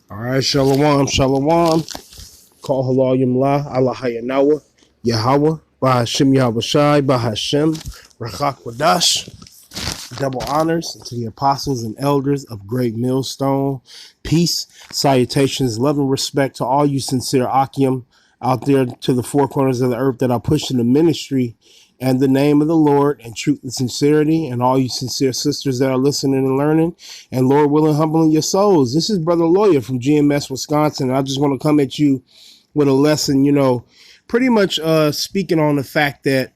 All right, shalom, shalom. Call halal yumla, Allah hayanawa, Yahweh, Bahashim Yahushai, Bahashem, Rachak Wadash. Double honors to the apostles and elders of Great Millstone. Peace, salutations, love, and respect to all you sincere Akim out there to the four corners of the earth that are pushing the ministry and the name of the Lord and truth and sincerity, and all you sincere sisters that are listening and learning, and Lord willing, humbling your souls. This is Brother Lawyer from GMS, Wisconsin. And I just want to come at you with a lesson, pretty much speaking on the fact that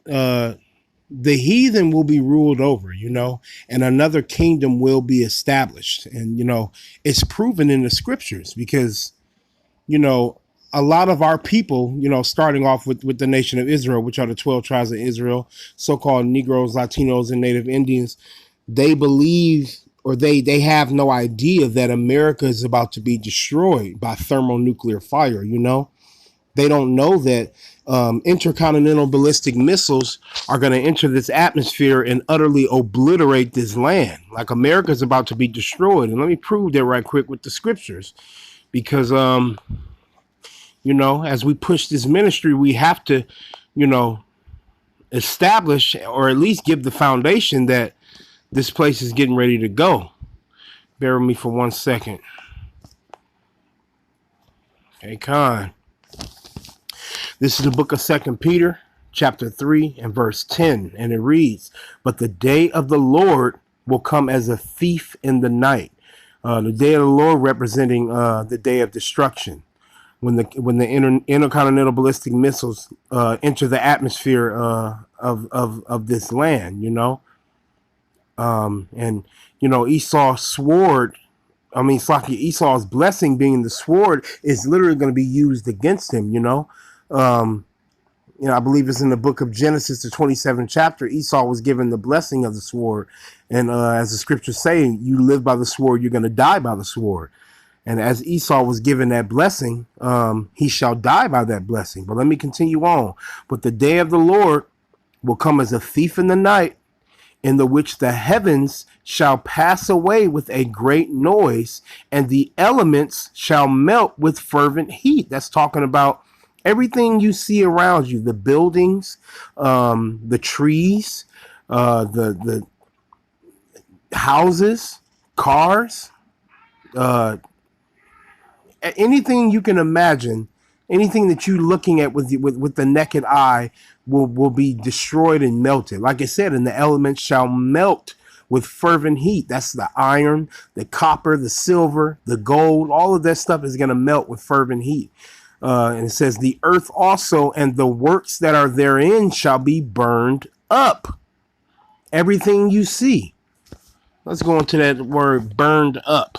the heathen will be ruled over, and another kingdom will be established. And, it's proven in the scriptures because, a lot of our people, starting off with the nation of Israel, which are the 12 tribes of Israel, so-called Negroes, Latinos, and Native Indians, they believe or they have no idea that America is about to be destroyed by thermonuclear fire, They don't know that intercontinental ballistic missiles are going to enter this atmosphere and utterly obliterate this land. Like America is about to be destroyed. And let me prove that right quick with the scriptures. Because, as we push this ministry, we have to, establish or at least give the foundation that this place is getting ready to go. Bear with me for 1 second. Hey, Khan. This is the book of 2 Peter, chapter 3 and verse 10, and it reads, "But the day of the Lord will come as a thief in the night." The day of the Lord representing the day of destruction, when the intercontinental ballistic missiles enter the atmosphere of this land, and Esau's sword. Esau's blessing being the sword is literally going to be used against him, I believe it's in the book of Genesis, the 27th chapter. Esau was given the blessing of the sword. And as the scriptures say, you live by the sword, you're going to die by the sword. And as Esau was given that blessing, he shall die by that blessing. But let me continue on. But the day of the Lord will come as a thief in the night, in the which the heavens shall pass away with a great noise, and the elements shall melt with fervent heat. That's talking about everything you see around you, the buildings, the trees, the houses, cars, anything you can imagine, anything that you're looking at with the naked eye will be destroyed and melted. Like I said, and the elements shall melt with fervent heat. That's the iron, the copper, the silver, the gold. All of that stuff is going to melt with fervent heat. And it says, the earth also and the works that are therein shall be burned up. Everything you see. Let's go into that word burned up.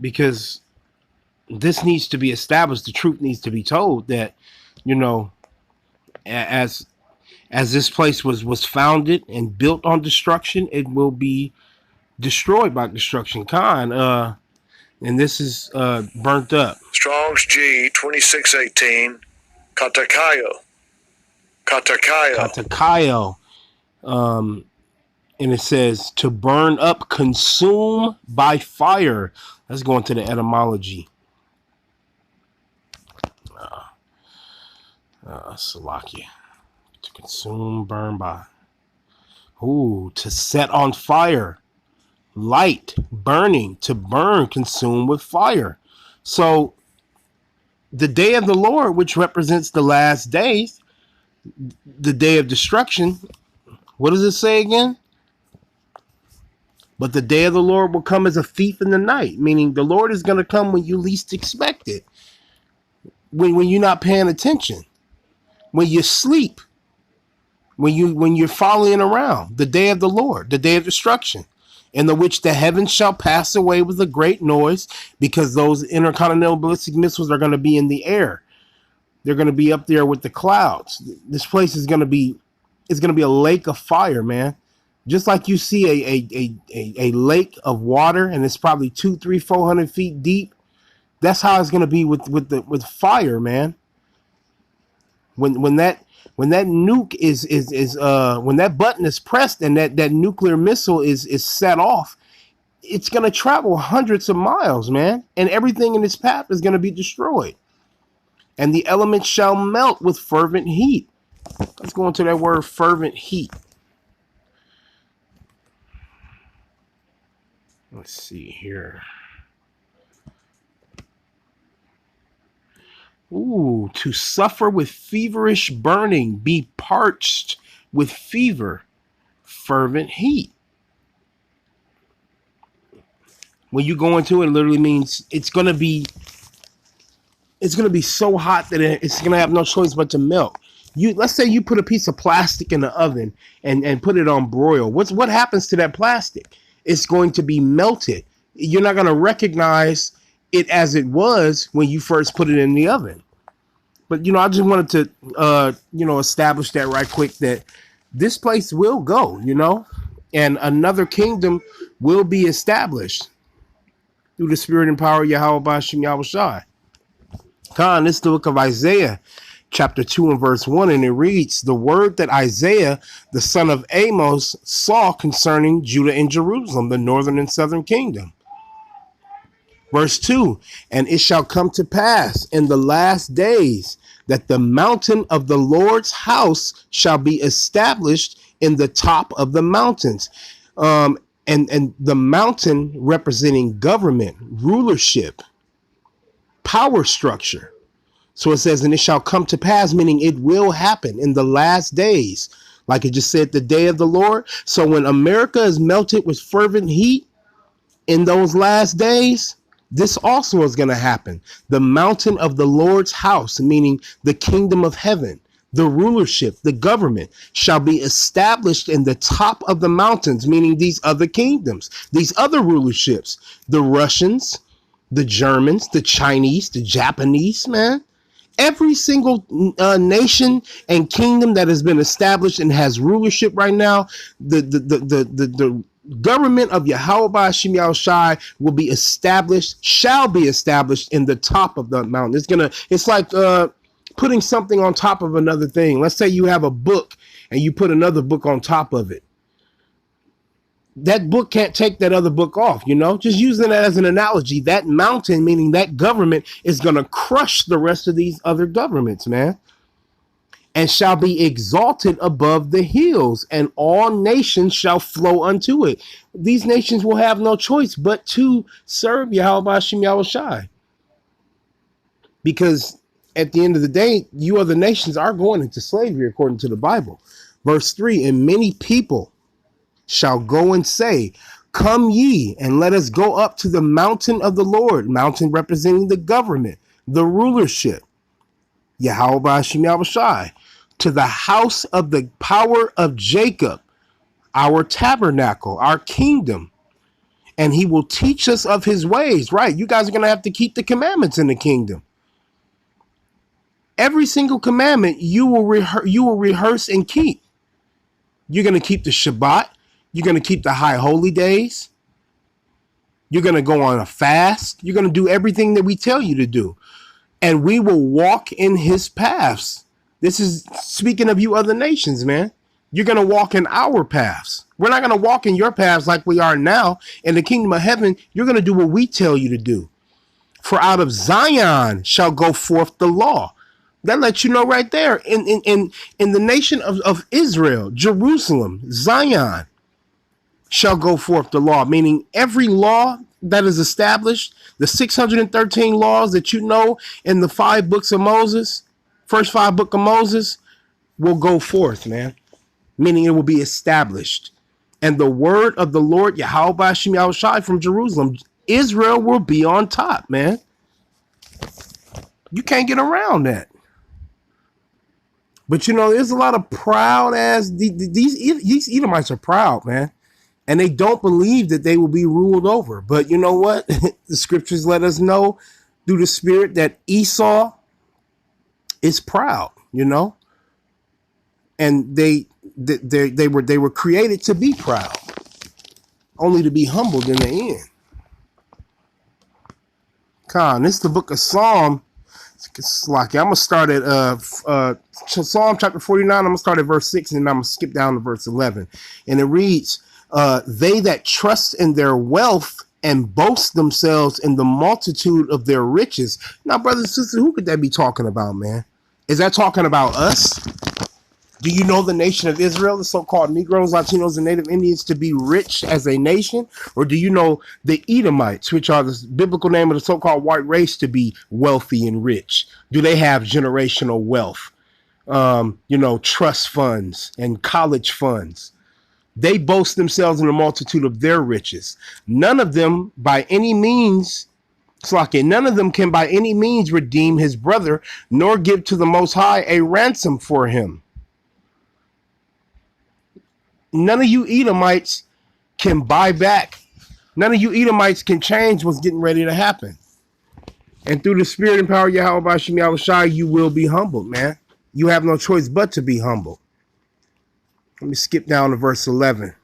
Because this needs to be established. The truth needs to be told that, as this place was founded and built on destruction, it will be destroyed by destruction. Khan, and this is burnt up. Strong's G 2618, Katakayo. And it says to burn up, consume by fire. Let's go into the etymology. Salakia. To consume, burn by. To set on fire. Light, burning, to burn, consume with fire. So the day of the Lord, which represents the last days, the day of destruction, what does it say again? But the day of the Lord will come as a thief in the night, meaning the Lord is going to come when you least expect it, when you're not paying attention, when you sleep, when you're following around. The day of the Lord, the day of destruction, in the which the heavens shall pass away with a great noise, because those intercontinental ballistic missiles are going to be in the air. They're going to be up there with the clouds. This place is going to be a lake of fire, man. Just like you see a lake of water, and it's probably 200, 300, 400 feet deep. That's how it's going to be with fire, man. When that nuke is when that button is pressed and that nuclear missile is set off, it's going to travel hundreds of miles, man. And everything in its path is going to be destroyed. And the elements shall melt with fervent heat. Let's go into that word fervent heat. Let's see here. Ooh, to suffer with feverish burning, be parched with fever, fervent heat. When you go into it, it literally means it's gonna be so hot that it's gonna have no choice but to melt. Let's say you put a piece of plastic in the oven and put it on broil. What happens to that plastic? It's going to be melted. You're not gonna recognize it as it was when you first put it in the oven. But I just wanted to establish that right quick, that this place will go, and another kingdom will be established through the spirit and power of Yahweh Bashim Yahushai. Khan, this is the book of Isaiah, chapter 2 and verse 1, and it reads, the word that Isaiah, the son of Amos, saw concerning Judah and Jerusalem, the northern and southern kingdom. Verse 2, and it shall come to pass in the last days that the mountain of the Lord's house shall be established in the top of the mountains. And the mountain representing government, rulership, power structure. So it says, and it shall come to pass, meaning it will happen in the last days. Like it just said, the day of the Lord. So when America is melted with fervent heat in those last days, this also is going to happen. The mountain of the Lord's house, meaning the kingdom of heaven, the rulership, the government, shall be established in the top of the mountains, meaning these other kingdoms, these other rulerships, the Russians, the Germans, the Chinese, the Japanese, man. Every single nation and kingdom that has been established and has rulership right now, the government of Yahweh Bashim Yahushai will be established, shall be established in the top of the mountain. It's like putting something on top of another thing. Let's say you have a book and you put another book on top of it. That book can't take that other book off, just using that as an analogy. That mountain, meaning that government, is going to crush the rest of these other governments, man, and shall be exalted above the hills, and all nations shall flow unto it. These nations will have no choice but to serve Yahweh Bashim Yahushai. Because at the end of the day, you other nations are going into slavery according to the Bible. Verse 3, and many people shall go and say, come ye, and let us go up to the mountain of the Lord, mountain representing the government, the rulership, Yahweh Bashim Yahushai, to the house of the power of Jacob, our tabernacle, our kingdom, and he will teach us of his ways. Right, you guys are going to have to keep the commandments in the kingdom. Every single commandment you will rehearse and keep. You're going to keep the Shabbat. You're going to keep the high holy days. You're going to go on a fast. You're going to do everything that we tell you to do. And we will walk in his paths. This is speaking of you other nations, man. You're going to walk in our paths. We're not going to walk in your paths like we are now. In the kingdom of heaven, you're going to do what we tell you to do. For out of Zion shall go forth the law. That lets you know right there. In the nation of Israel, Jerusalem, Zion, shall go forth the law, meaning every law that is established, the 613 laws that you know in the 5 books of Moses, first 5 books of Moses, will go forth, man, meaning it will be established. And the word of the Lord, Yahweh Bashim Yahushai from Jerusalem, Israel will be on top, man. You can't get around that. But there's a lot of proud ass, these Edomites are proud, man. And they don't believe that they will be ruled over. But you know what? The scriptures let us know through the spirit that Esau is proud, and they were created to be proud, only to be humbled in the end. Khan, this is the book of Psalm. I'm gonna start at Psalm chapter 49. I'm gonna start at verse 6, and then I'm gonna skip down to verse 11, and it reads, They that trust in their wealth and boast themselves in the multitude of their riches. Now, brothers and sisters, who could that be talking about, man? Is that talking about us? Do you know the nation of Israel, the so-called Negroes, Latinos, and Native Indians to be rich as a nation? Or do you know the Edomites, which are the biblical name of the so-called white race, to be wealthy and rich? Do they have generational wealth? Trust funds and college funds. They boast themselves in the multitude of their riches. None of them by any means, none of them can by any means redeem his brother, nor give to the Most High a ransom for him. None of you Edomites can buy back. None of you Edomites can change what's getting ready to happen. And through the spirit and power of Yahweh Bashim Yahushai, you will be humbled, man. You have no choice but to be humbled. Let me skip down to verse 11.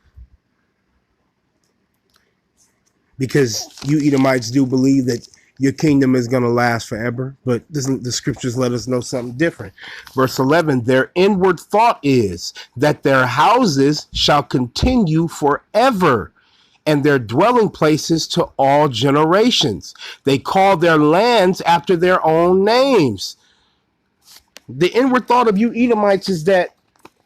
Because you Edomites do believe that your kingdom is going to last forever. But the scriptures let us know something different. Verse 11, their inward thought is that their houses shall continue forever, and their dwelling places to all generations. They call their lands after their own names. The inward thought of you Edomites is that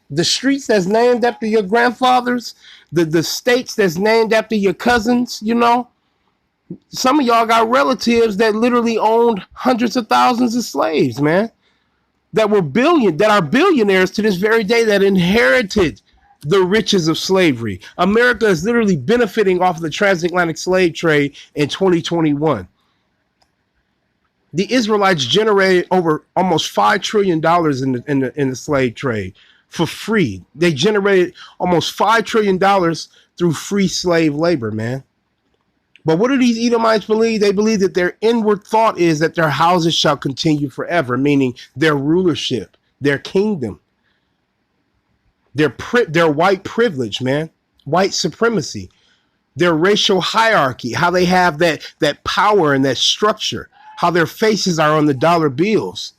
the streets that's named after your grandfathers, the states that's named after your cousins, some of y'all got relatives that literally owned hundreds of thousands of slaves, man, that are billionaires to this very day, that inherited the riches of slavery. America is literally benefiting off of the transatlantic slave trade in 2021. The Israelites generated over almost $5 trillion in the slave trade for free. They generated almost $5 trillion through free slave labor, man. But what do these Edomites believe? They believe that their inward thought is that their houses shall continue forever, meaning their rulership, their kingdom, their white privilege, man, white supremacy, their racial hierarchy, how they have that power and that structure, how their faces are on the dollar bills.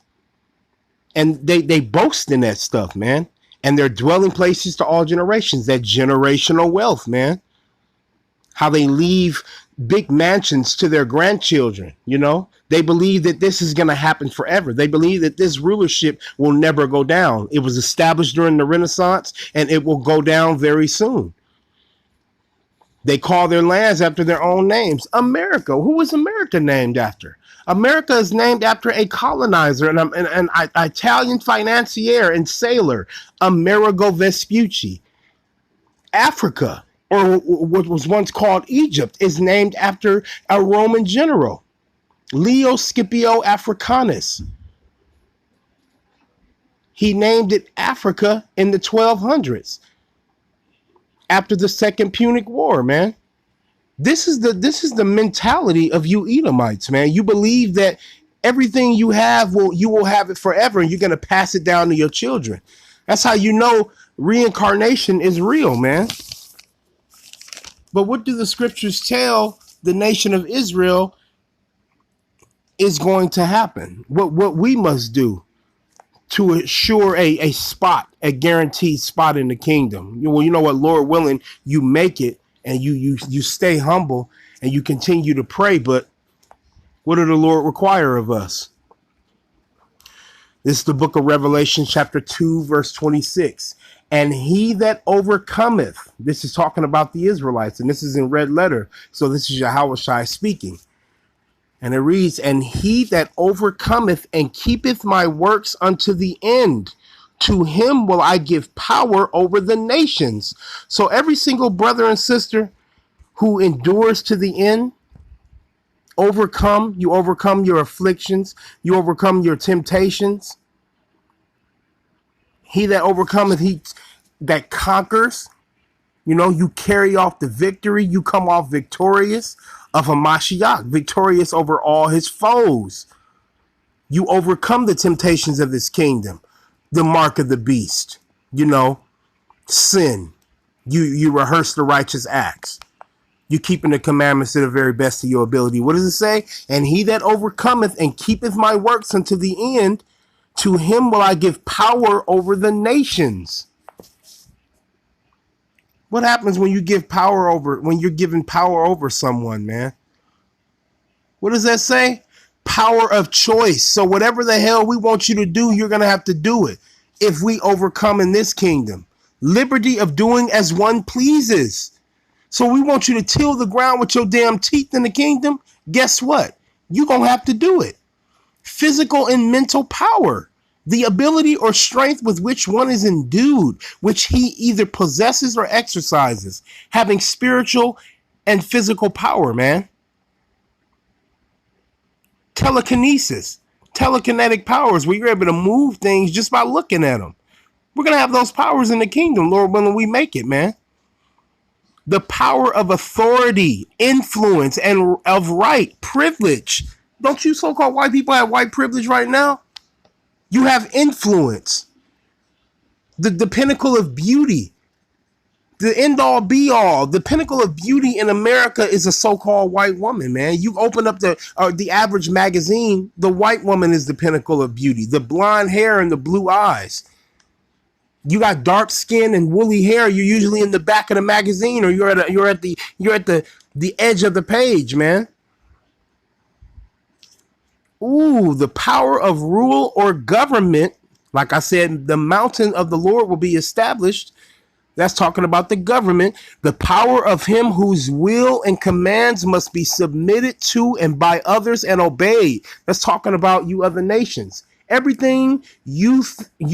And they boast in that stuff, man. And their dwelling places to all generations, that generational wealth, man. How they leave big mansions to their grandchildren, They believe that this is going to happen forever. They believe that this rulership will never go down. It was established during the Renaissance, and it will go down very soon. They call their lands after their own names. America. Who was America named after? America is named after a colonizer, an Italian financier and sailor, Amerigo Vespucci. Africa, or what was once called Egypt, is named after a Roman general, Leo Scipio Africanus. He named it Africa in the 1200s after the Second Punic War, man. This is the mentality of you Edomites, man. You believe that everything you have you will have it forever, and you're going to pass it down to your children. That's how you know reincarnation is real, man. But what do the scriptures tell the nation of Israel is going to happen? What we must do to assure a spot, a guaranteed spot in the kingdom? Well, you know what, Lord willing, you make it, and you stay humble, and you continue to pray. But what did the Lord require of us? This is the book of Revelation, chapter 2, verse 26. And he that overcometh, this is talking about the Israelites, and this is in red letter. So this is Yahushua speaking. And it reads, and he that overcometh and keepeth my works unto the end, to him will I give power over the nations. So every single brother and sister who endures to the end, you overcome your afflictions, you overcome your temptations. He that overcometh, he that conquers, you carry off the victory, you come off victorious of a Mashiach, victorious over all his foes. You overcome the temptations of this kingdom, the mark of the beast, sin. You rehearse the righteous acts. You keeping the commandments to the very best of your ability. What does it say? And he that overcometh and keepeth my works unto the end, to him will I give power over the nations. What happens when you give power over, when you're giving power over someone, man? What does that say? Power of choice. So whatever the hell we want you to do, you're going to have to do it if we overcome in this kingdom. Liberty of doing as one pleases. So we want you to till the ground with your damn teeth in the kingdom. Guess what? You're going to have to do it. Physical and mental power. The ability or strength with which one is endued, which he either possesses or exercises. Having spiritual and physical power, man. Telekinesis, telekinetic powers, where you're able to move things just by looking at them. We're going to have those powers in the kingdom, Lord, when we make it, man. The power of authority, influence, and of right, privilege. Don't you so-called white people have white privilege right now? You have influence. The pinnacle of beauty. The end-all be-all, the pinnacle of beauty in America is a so-called white woman, man. You open up the average magazine, the white woman is the pinnacle of beauty. The blonde hair and the blue eyes. You got dark skin and woolly hair. You're usually in the back of the magazine, or you're at the edge of the page, man. Ooh, the power of rule or government. Like I said, the mountain of the Lord will be established. That's talking about the government. The power of him whose will and commands must be submitted to and by others and obeyed. That's talking about you other nations. Everything you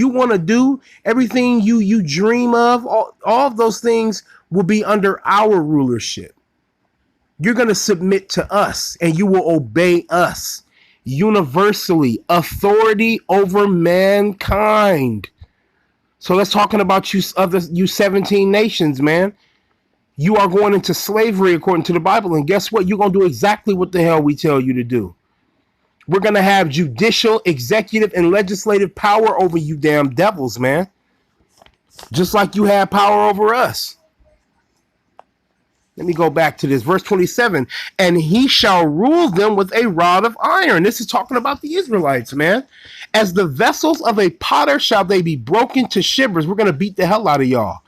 want to do, everything you dream of, all of those things will be under our rulership. You're going to submit to us and you will obey us. Universally, authority over mankind. So that's talking about you 17 nations, man. You are going into slavery according to the Bible. And guess what? You're going to do exactly what the hell we tell you to do. We're going to have judicial, executive, and legislative power over you damn devils, man. Just like you have power over us. Let me go back to this. Verse 27. And he shall rule them with a rod of iron. This is talking about the Israelites, man. As the vessels of a potter shall they be broken to shivers. We're going to beat the hell out of y'all.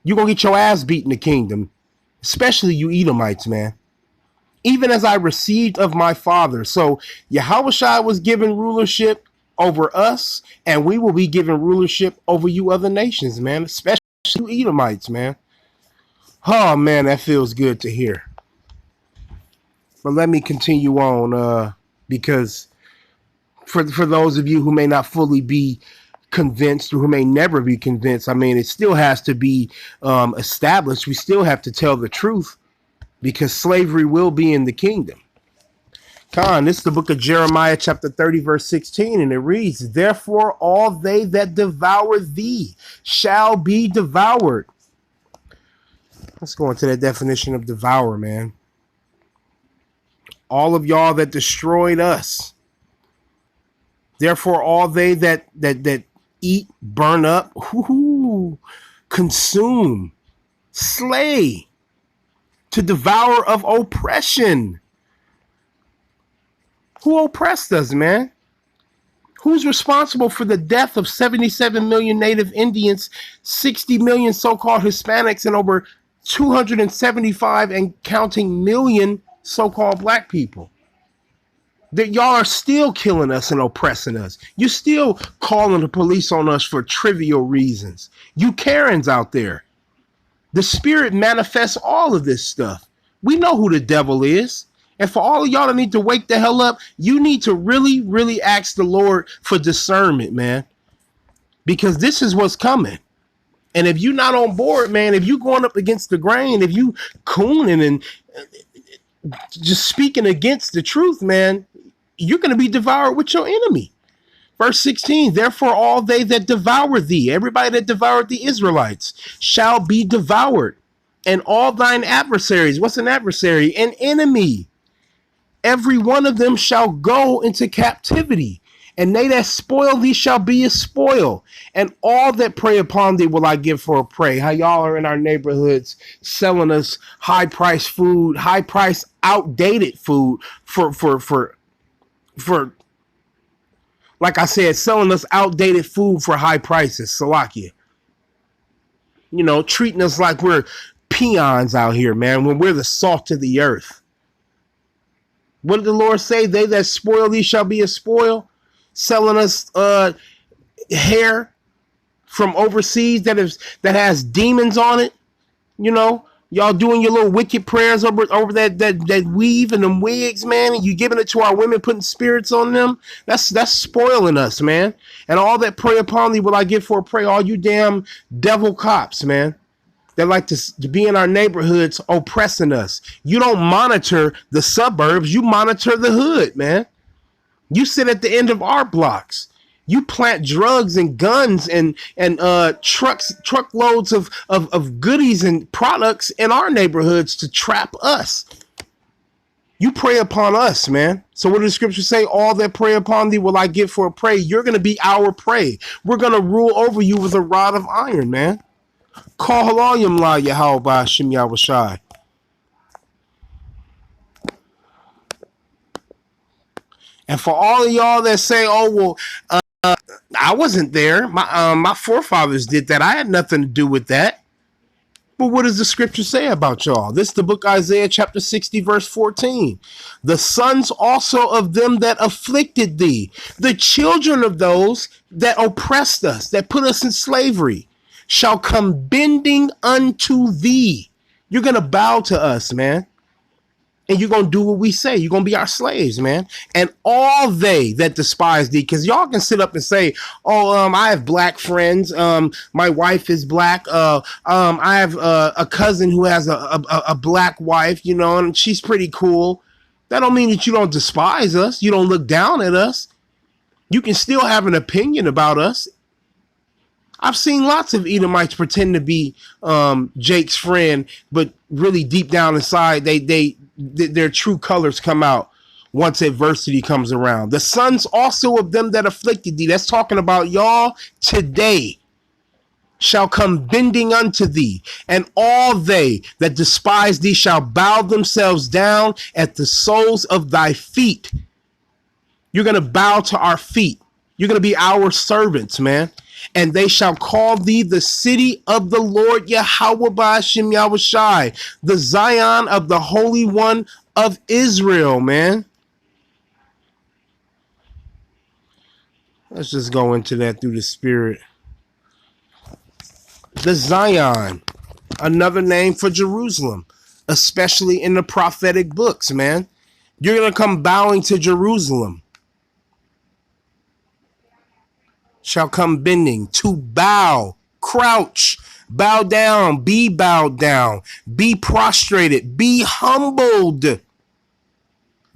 You're going to get your ass beat in the kingdom. Especially you Edomites, man. Even as I received of my father. So Yahushua was given rulership over us. And we will be given rulership over you other nations, man. Especially you Edomites, man. Oh, man, that feels good to hear. But let me continue on because for those of you who may not fully be convinced or who may never be convinced, I mean, it still has to be established. We still have to tell the truth because slavery will be in the kingdom. This is the book of Jeremiah chapter 30, verse 16, and it reads, therefore all they that devour thee shall be devoured. Let's go into that definition of devour, man. All of y'all that destroyed us. Therefore, all they that eat, burn up, consume, slay, to devour of oppression. Who oppressed us, man? Who's responsible for the death of 77 million native Indians, 60 million so-called Hispanics, and over 275 and counting million so-called black people? That y'all are still killing us and oppressing us. You're still calling the police on us for trivial reasons. You Karens out there. The spirit manifests all of this stuff. We know who the devil is. And for all of y'all that need to wake the hell up, you need to really, really ask the Lord for discernment, man. Because this is what's coming. And if you're not on board, man, if you're going up against the grain, if you cooning and just speaking against the truth, man, you're going to be devoured with your enemy. Verse 16, therefore all they that devour thee, everybody that devoured the Israelites, shall be devoured. And all thine adversaries, what's an adversary? An enemy. Every one of them shall go into captivity. And they that spoil thee shall be a spoil. And all that prey upon thee will I give for a prey. How y'all are in our neighborhoods selling us high-priced food, high-priced, outdated food for like I said, selling us outdated food for high prices. Salakia. treating us like we're peons out here, man, when we're the salt of the earth. What did the Lord say? They that spoil thee shall be a spoil. Selling us hair from overseas that has demons on it. Y'all doing your little wicked prayers over that weave and them wigs, man, and you giving it to our women, putting spirits on them. That's spoiling us, man. And all that prey upon thee will I give for a prey. All you damn devil cops, man, that like to be in our neighborhoods oppressing us. You don't monitor the suburbs, you monitor the hood, man. You sit at the end of our blocks. You plant drugs and guns and truckloads of goodies and products in our neighborhoods to trap us. You prey upon us, man. So what does the scripture say? All that prey upon thee will I give for a prey. You're going to be our prey. We're going to rule over you with a rod of iron, man. Call halayim la Yahweh Shem Yahushai. And for all of y'all that say, oh, well, I wasn't there. My forefathers did that. I had nothing to do with that. But what does the scripture say about y'all? This is the book Isaiah chapter 60 verse 14. The sons also of them that afflicted thee, the children of those that oppressed us, that put us in slavery, shall come bending unto thee. You're going to bow to us, man. And you're going to do what we say. You're going to be our slaves, man. And all they that despise thee, because y'all can sit up and say, oh, I have black friends. My wife is black. I have a cousin who has a black wife, and she's pretty cool. That don't mean that you don't despise us. You don't look down at us. You can still have an opinion about us. I've seen lots of Edomites pretend to be Jake's friend, but really deep down inside, their true colors come out once adversity comes around. The sons also of them that afflicted thee, that's talking about y'all today, shall come bending unto thee, and all they that despise thee shall bow themselves down at the soles of thy feet. You're going to bow to our feet. You're going to be our servants, man. And they shall call thee the city of the Lord Yahweh Ba'ashem Yahushai, the Zion of the Holy One of Israel, man. Let's just go into that through the Spirit. The Zion, another name for Jerusalem, especially in the prophetic books, man. You're going to come bowing to Jerusalem. Shall come bending, to bow, crouch, bow down, be bowed down, be prostrated, be humbled,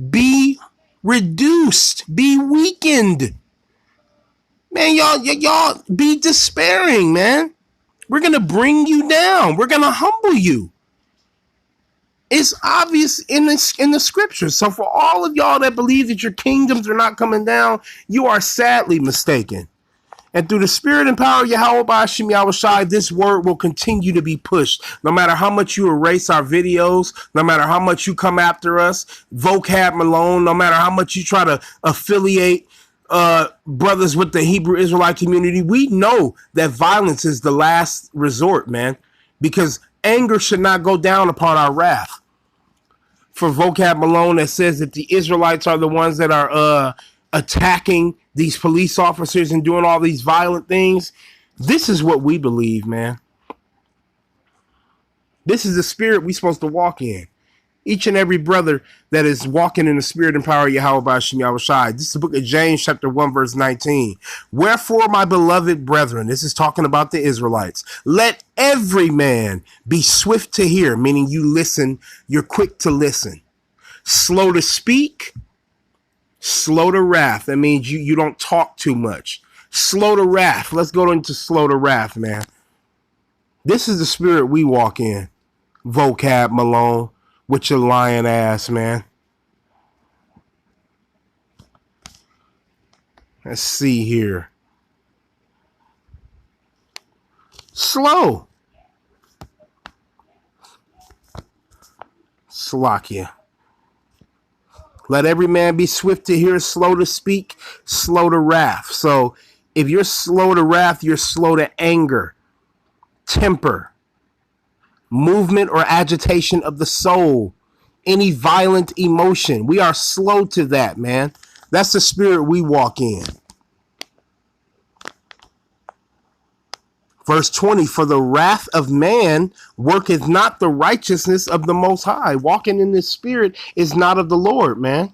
be reduced, be weakened. Man, y'all be despairing, man. We're going to bring you down. We're going to humble you. It's obvious in the scriptures. So for all of y'all that believe that your kingdoms are not coming down, you are sadly mistaken. And through the spirit and power of Yahweh Ba'ashem Yahushai, this word will continue to be pushed. No matter how much you erase our videos, no matter how much you come after us, vocab Malone, no matter how much you try to affiliate brothers with the Hebrew Israelite community, we know that violence is the last resort, man, because anger should not go down upon our wrath. For vocab Malone that says that the Israelites are the ones that are attacking these police officers and doing all these violent things. This is what we believe, man. This is the spirit we're supposed to walk in. Each and every brother that is walking in the spirit and power of Yahweh Ba'ashem Yahushai. This is the book of James, chapter 1, verse 19. Wherefore, my beloved brethren, this is talking about the Israelites, let every man be swift to hear, meaning you listen, you're quick to listen, slow to speak, slow to wrath. That means you don't talk too much. Slow to wrath. Let's go into slow to wrath, man. This is the spirit we walk in. Vocab Malone with your lying ass, man. Let's see here. Slow. Slakia. Let every man be swift to hear, slow to speak, slow to wrath. So if you're slow to wrath, you're slow to anger. temper, movement or agitation of the soul, any violent emotion. We are slow to that, man. That's the spirit we walk in. Verse 20, for the wrath of man worketh not the righteousness of the Most High. Walking in this spirit is not of the Lord, man.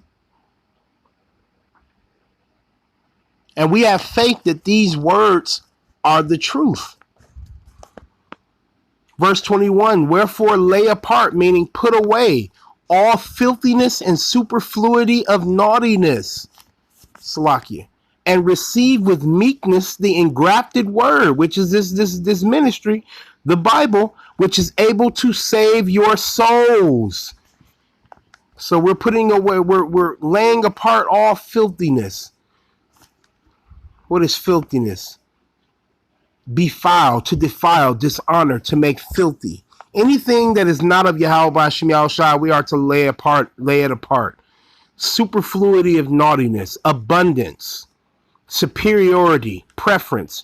And we have faith that these words are the truth. Verse 21, wherefore lay apart, meaning put away all filthiness and superfluity of naughtiness. Salakia. And receive with meekness the engrafted word, which is this ministry, the Bible, which is able to save your souls. So we're putting away, we're laying apart all filthiness. What is filthiness? Defile, to defile, dishonor, to make filthy. Anything that is not of Yahweh B'Shem Yahushua, we are to lay it apart. Superfluity of naughtiness, abundance, superiority, preference.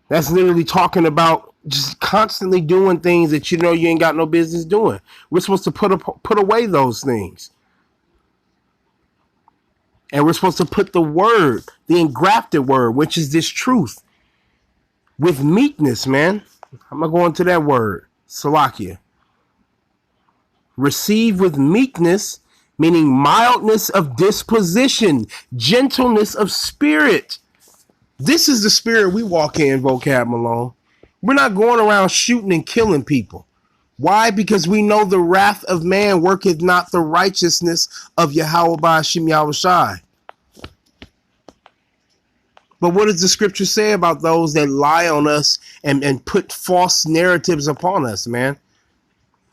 That's literally talking about just constantly doing things that you know you ain't got no business doing. We're supposed to put away those things. And we're supposed to put the word, the engrafted word, which is this truth, with meekness, man. I'm going to go into that word, Salakia. Receive with meekness, meaning mildness of disposition, gentleness of spirit. This is the spirit we walk in, Vocab Malone. We're not going around shooting and killing people. Why? Because we know the wrath of man worketh not the righteousness of Yahweh B'Shem Yahushai. But what does the scripture say about those that lie on us and put false narratives upon us, man?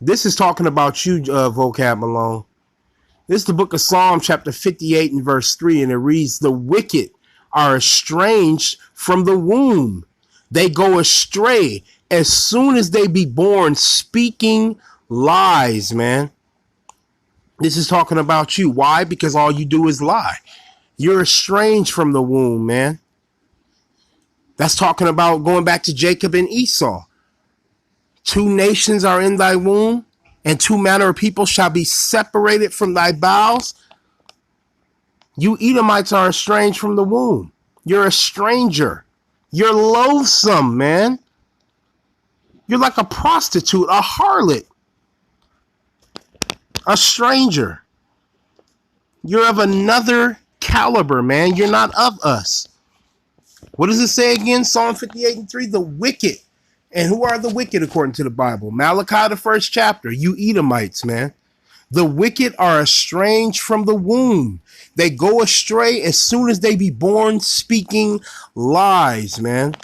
This is talking about you, Vocab Malone. This is the book of Psalm, chapter 58 and verse 3, and it reads, the wicked are estranged from the womb. They go astray as soon as they be born, speaking lies, man. This is talking about you. Why? Because all you do is lie. You're estranged from the womb, man. That's talking about going back to Jacob and Esau. 2 nations are in thy womb, and 2 manner of people shall be separated from thy bowels. You Edomites are estranged from the womb. You're a stranger. You're loathsome, man. You're like a prostitute, a harlot, a stranger. You're of another caliber, man. You're not of us. What does it say again? Psalm 58 and 3, the wicked. And who are the wicked according to the Bible? Malachi, the 1st chapter. You Edomites, man. The wicked are estranged from the womb. They go astray as soon as they be born, speaking lies, man.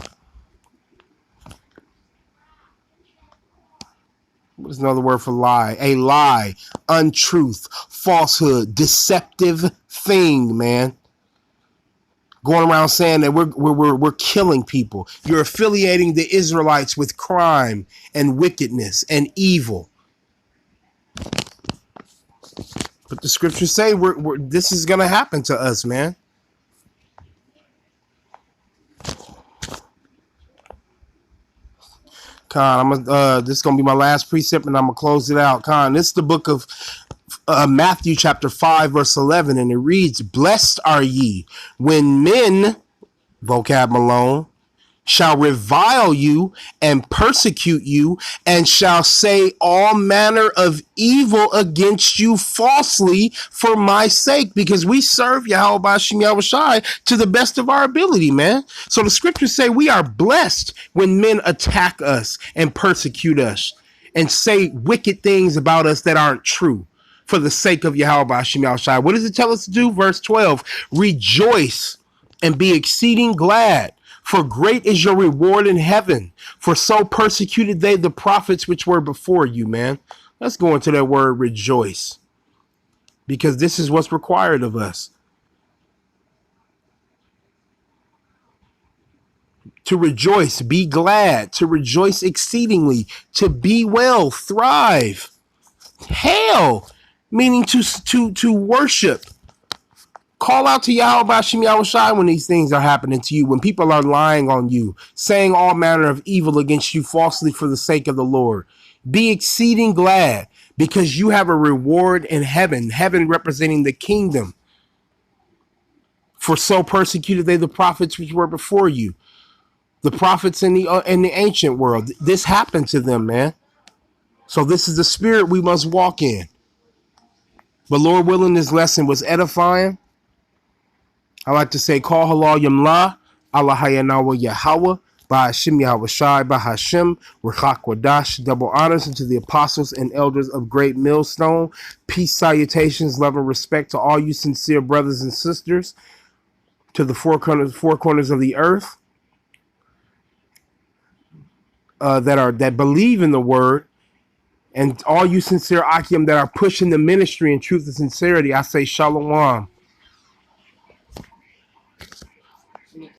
What is another word for lie? A lie, untruth, falsehood, deceptive thing, man. Going around saying that we're killing people. You're affiliating the Israelites with crime and wickedness and evil. But the scriptures say this is going to happen to us, man. Khan, this is going to be my last precept, and I'm going to close it out. Khan, this is the book of Matthew chapter 5, verse 11, and it reads, blessed are ye when men, Vocab Malone, shall revile you and persecute you and shall say all manner of evil against you falsely for my sake, because we serve Yahweh B'Shem Yahushai to the best of our ability, man. So the scriptures say we are blessed when men attack us and persecute us and say wicked things about us that aren't true for the sake of Yahweh B'Shem Yahushai. What does it tell us to do? Verse 12, rejoice and be exceeding glad, for great is your reward in heaven. For so persecuted they the prophets which were before you, man. Let's go into that word rejoice, because this is what's required of us. To rejoice, be glad, to rejoice exceedingly, to be well, thrive. Hail, meaning to worship. Call out to Yahweh Bashim Yahweh Shai when these things are happening to you, when people are lying on you, saying all manner of evil against you falsely for the sake of the Lord. Be exceeding glad, because you have a reward in heaven, heaven representing the kingdom. For so persecuted they the prophets which were before you, the prophets in the ancient world. This happened to them, man. So this is the spirit we must walk in. But Lord willing, this lesson was edifying. I like to say, call halal yamla, Allah hayanawa Yahweh, by Hashem Yahweh Shai, by Hashem, Rechak Wadash, double honors unto the apostles and elders of Great Millstone. Peace, salutations, love, and respect to all you sincere brothers and sisters, to the four corners of the earth, that believe in the word, and all you sincere Akim that are pushing the ministry in truth and sincerity. I say shalom.